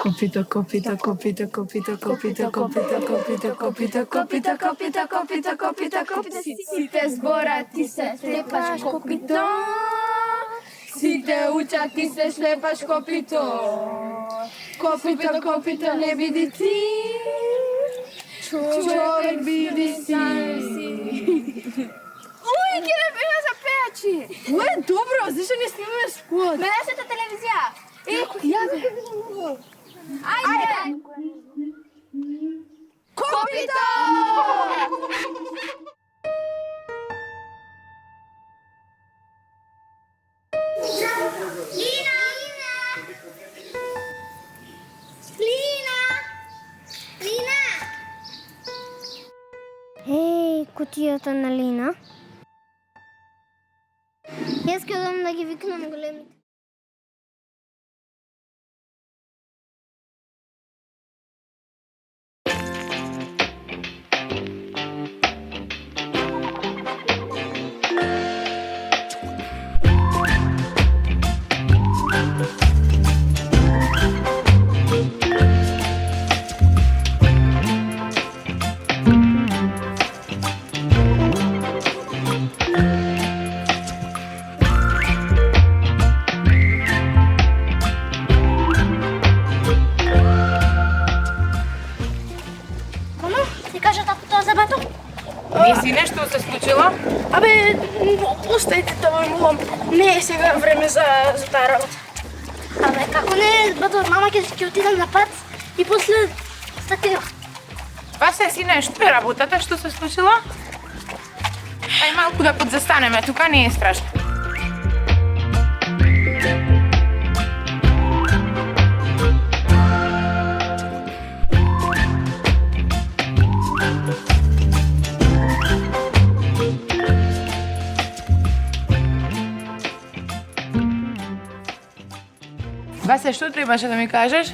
Копито, копито, копито, копито, копито, копито, копито, копито, копито, копито, копито, копито, копито. Сите зборат, ти се шлепаш копито. Сите учат, ти се шлепаш копито. Копито, копито, не биди ти. Човек биди си. Уй, ке не бива за пејачи. Уе, добро, зашто не снимаме спот? Менесете телевизија. Јаде. Ајде. Копито! Ей, кутијата на Лина. Јас ќе одам да ги викнам големите. Не си нешто се случило? Абе, оставите тоа, молам. Не е сега време за таа работа. Абе, како не, бато, мама ќе отидам на пат и после статива. Васе, сине, што е работата, што се случило? Ај малку да подзастанеме, тука не е страшно. Васе, што требаше да ми кажеш?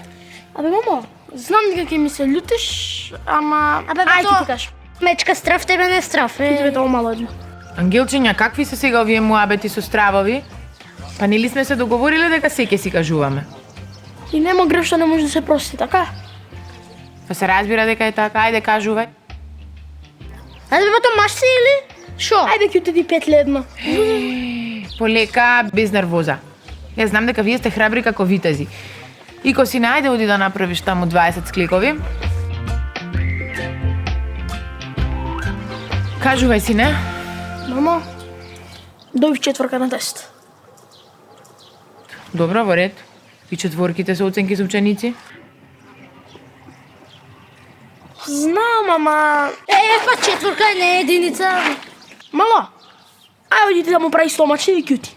Абе, мамо, знам дека ќе ми се љутиш, ама... Абе, ајде бато, ти кажеш. мечка страв, тебе не страв. Ти тебе тоа мало едно. Ангелчиња, какви се сега овие муабети со стравови? Па нели сме се договориле дека се ќе си кажуваме? И нема грев што не може да се прости, така? Па се разбира дека е така, ајде кажувај. Ајде, бато, маш си или? Шо? Ајде ќе отиди 5 ледно. Полека, без нервоза. Јас знам дека вие сте храбри како витези. Ико си најде, оди да направиш таму 20 скликови. Кажувај си, не? Мамо, добив 4 на тест. Добро, во ред. И четворките се оценки за ученици? Знам, ама... Па 4 не е единица. Мамо, ајде одите да му прави стомачни и кјути.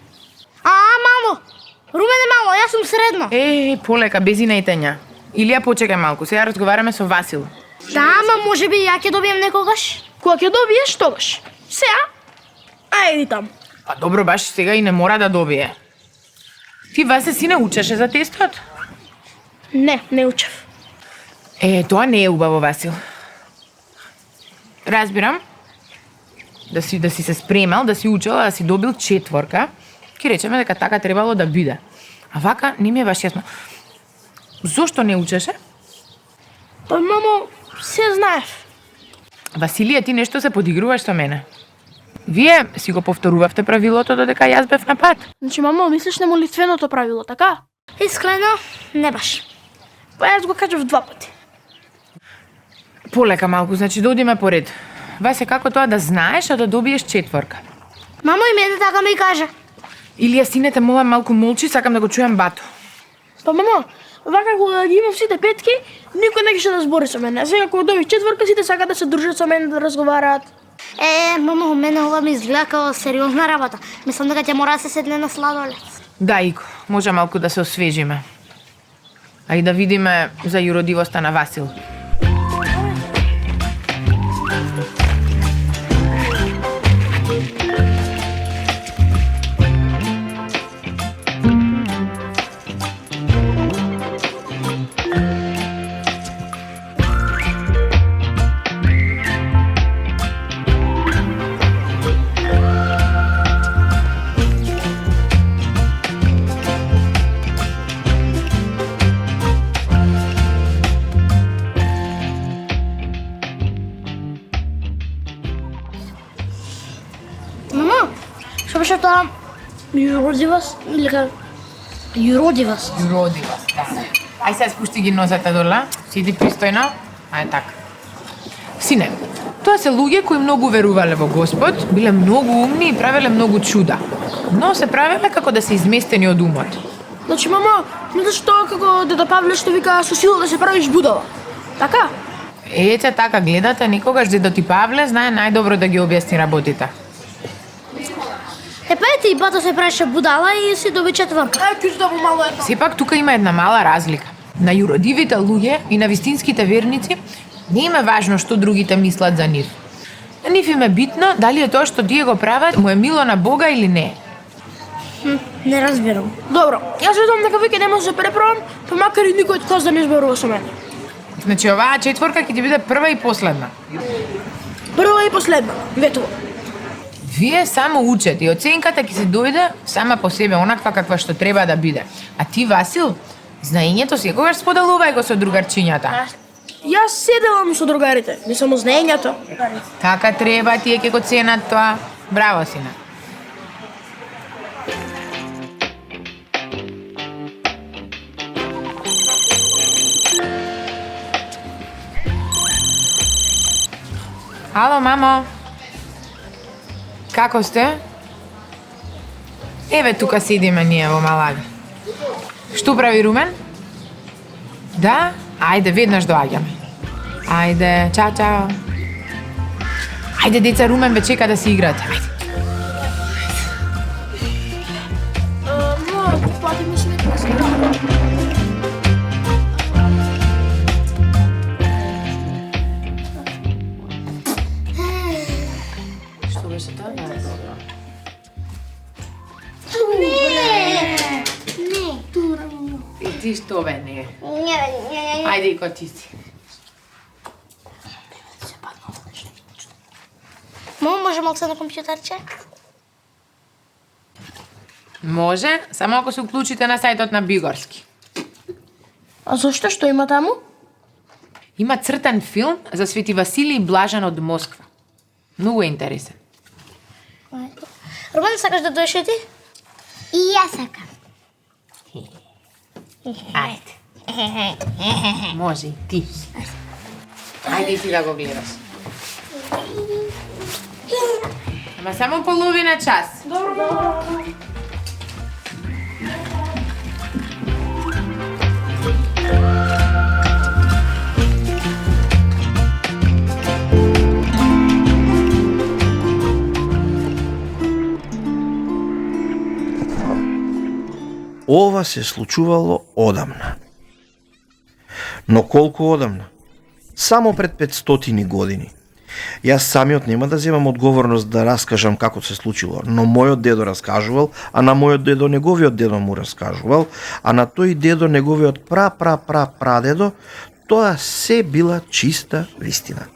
Мамо, Румене, мамо, јас сум средно. Полека, без инејтења. Илија, почекај малку, сега разговараме со Васил. Да, ама може би ја ќе добием некогаш. Кога ќе добиеш, тогаш. Сега, ајде таму. Па добро, баш сега и не мора да добие. Ти, Васе, си не учеше за тестот? Не учев. Тоа не е убаво, Васил. Разбирам. Да си се спремал, да си учел, да си добил 4, ќе речеме дека така требало да биде. А вака не ми е баш јасно. Зошто не учеше? Па, мамо, се знаев. Василија, ти нешто се подигруваш со мене. Вие си го повторувавте правилото додека јас бев на пат. Значи, мамо, мислиш на молитвеното правило, така? Искрено, не баш. Па јас го кажав 2 пати. Полека малку, значи да одиме поред. Васе, како тоа да знаеш, а да добиеш 4? Мамо и мене така ми кажа. Илија, синете, молам малку молчи, сакам да го чујам бато. Па, мамо, вака кога ги имам сите 5, никој не ќе да збори со мене. А сега кога добих 4, сите сакаат да се дружат со мене, да разговараат. Мамо, мене ова ми изгледа како сериозна работа. Мислам дека ќе мора да се седне на сладолед. Да, Ико, може малку да се освежиме. А и да видиме за јуродивоста на Васил. Што беше тоа? Юродивост или како? Юродивост. Юродивост, да. Ај сега спусти ги нозата дола, сиди пристојно, ај така. Сине, тоа се луѓе кои многу верувале во Господ, биле многу умни и правеле многу чуда. Но се правеле како да се изместени од умот. Значи, мамо, знаеш тоа како дедо Павле што вика со сила да се правиш будала. Така? Ете, така гледате, никогаш дедо ти Павле знае најдобро да ги објасни работите. Па ете и бато се правеше будала и си доби четворка. Кажи да помало едно. Сепак тука има една мала разлика. На юродивите луѓе и на вистинските верници не им е важно што другите мислат за нив. На нив им е битно дали е тоа што тие го прават му е мило на Бога или не. Не разбирам. Добро, јас ведам дека веќе не може да се преправам, па макар и никој од каз да не зборува со мене. Значи оваа четворка ќе ти биде прва и последна. Прва и последна, ветува. Вие само учете и оценката ќе се дојде сама по себе, онаква каква што треба да биде. А ти, Васил, знаењето секогаш споделувај го со другарчињата. Јас седелам со другарите, не само знаењето. Така треба, тие ќе го ценат тоа. Браво, сина. Ало, мамо. Како сте? Еве тука седиме ние во Малага. Што прави Румен? Да? Ајде, веднаш доаѓаме. Ајде, чао, чао. Ајде, деца, Румен ве чека да си играте. Ајде. Мора, плати ми сметка сега. Што беше тоа? И ти што бе не? Ајде и коти си. Мамо, може малце на компјутерче? Може, само ако се уклучите на сајтот на Бигорски. А зашто што има таму? Има цртан филм за Свети Василий Блажен од Москва. Многу е интересен. Роман, сакаш да доеш и ти? И јас сакам. Ајде. Може и ти. Ајде и ти да го гледаш. Ама само половина час. Ова се случувало одамна. Но колку одамна? Само пред 500 години. Јас самиот нема да земам одговорност да раскажам како се случило, но мојот дедо раскажувал, а на мојот дедо неговиот дедо му раскажувал, а на тој дедо неговиот прадедо, тоа се била чиста вистина.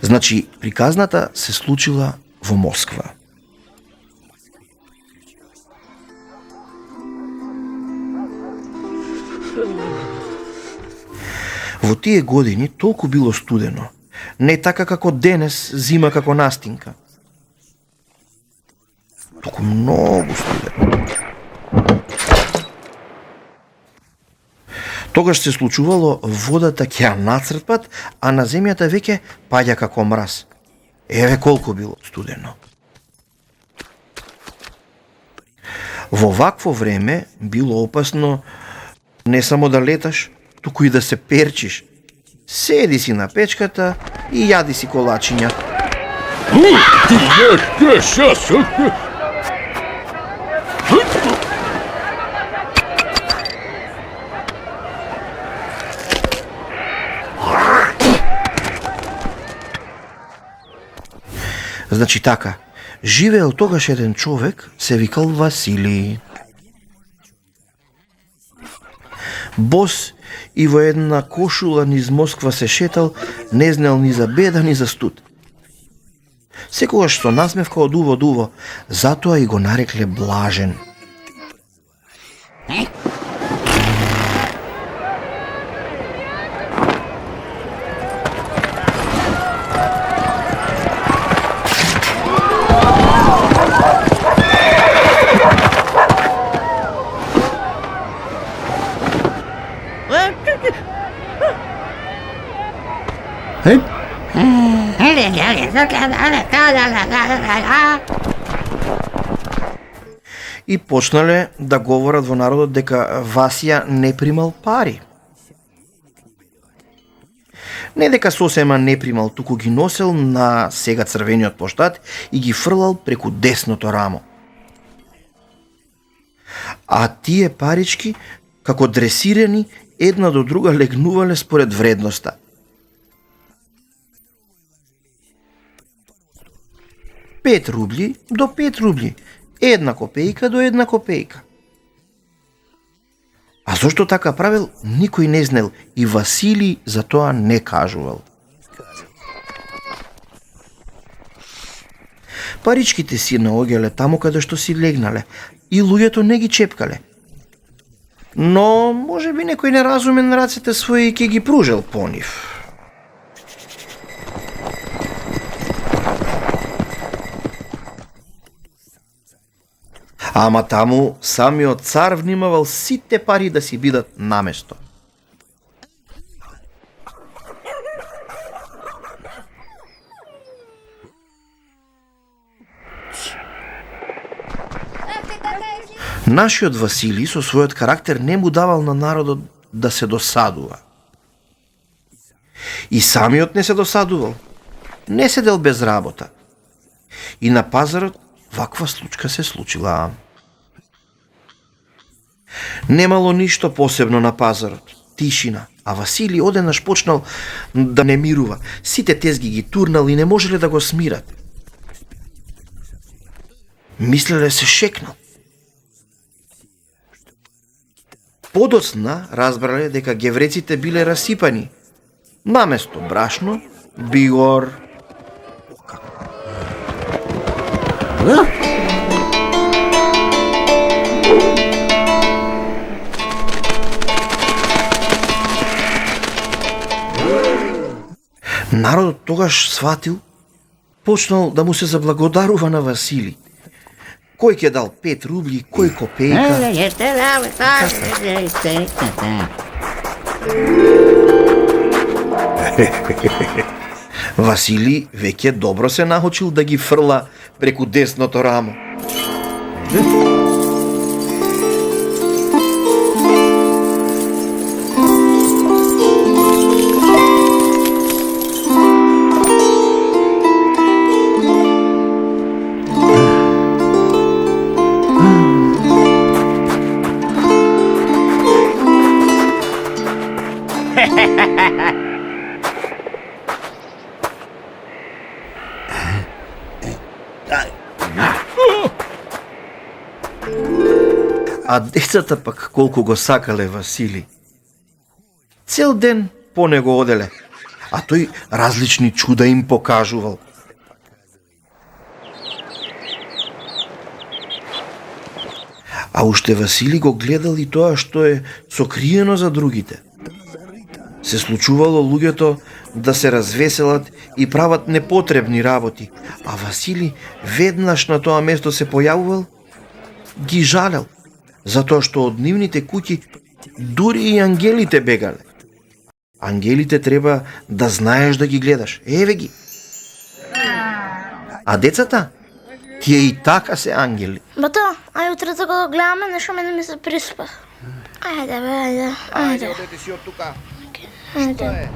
Значи, приказната се случила во Москва. Во тие години толку било студено, не така како денес зима како настинка. Толку многу студено. Тогаш се случувало водата ќе ја нацрпат, а на земјата веќе паѓа како мраз. Еве колку било студено. Во вакво време било опасно не само да леташ, туку и да се перчиш. Седи си на печката и јади си колачиња. Значи така, живеел тогаш еден човек, се викал Василий. Бос и во една кошула низ Москва се шетал, не знел ни за беда, ни за студ. Секогаш со насмевка од уво до уво, затоа и го нарекле Блажен. И почнале да говорат во народот дека Васија не примал пари. Не дека сосема не примал, туку ги носел на сега црвениот поштат и ги фрлал преку десното рамо. А тие парички, како дресирани, една до друга легнувале според вредноста. Пет рубли до 5 рубли, 1 копејка до 1 копејка. А зошто така правил, никој не знел и Василий за тоа не кажувал. Паричките си наоѓале таму каде што си легнале и луѓето не ги чепкале. Но може би некој неразумен рацете своји ќе ги пружел по нив. Ама таму самиот цар внимавал сите пари да си бидат наместо. Нашиот Василий со својот карактер не му давал на народот да се досадува. И самиот не се досадувал. Не седел без работа. И на пазарот ваква случка се случила. Немало ништо посебно на пазарот. Тишина. А Василий одеднаш почнал да не мирува. Сите тезги ги турнал и не можеле да го смират. Мислеле се шекнал. Подоцна разбрале дека гевреците биле расипани. Наместо брашно, бигор. Народот тогаш сватил, почнал да му се заблагодарува на Василий. Кој ќе дал 5 рубли, кој копејка. Василий веќе добро се научил да ги фрла преку десното рамо. А децата пак колку го сакале Василий. Цел ден по него оделе, а тој различни чуда им покажувал. А уште Василий го гледал и тоа што е сокриено за другите. Се случувало луѓето да се развеселат и прават непотребни работи, а Василий веднаш на тоа место се појавувал, ги жалел, затоа што од нивните куќи дури и ангелите бегале. Ангелите треба да знаеш да ги гледаш. Еве ги. А децата, тие и така се ангели. Бато, ај утре да го гледаме, нешто мене ми се приспа. Ајде, бе, ајде. Одете си од тука. Ајде.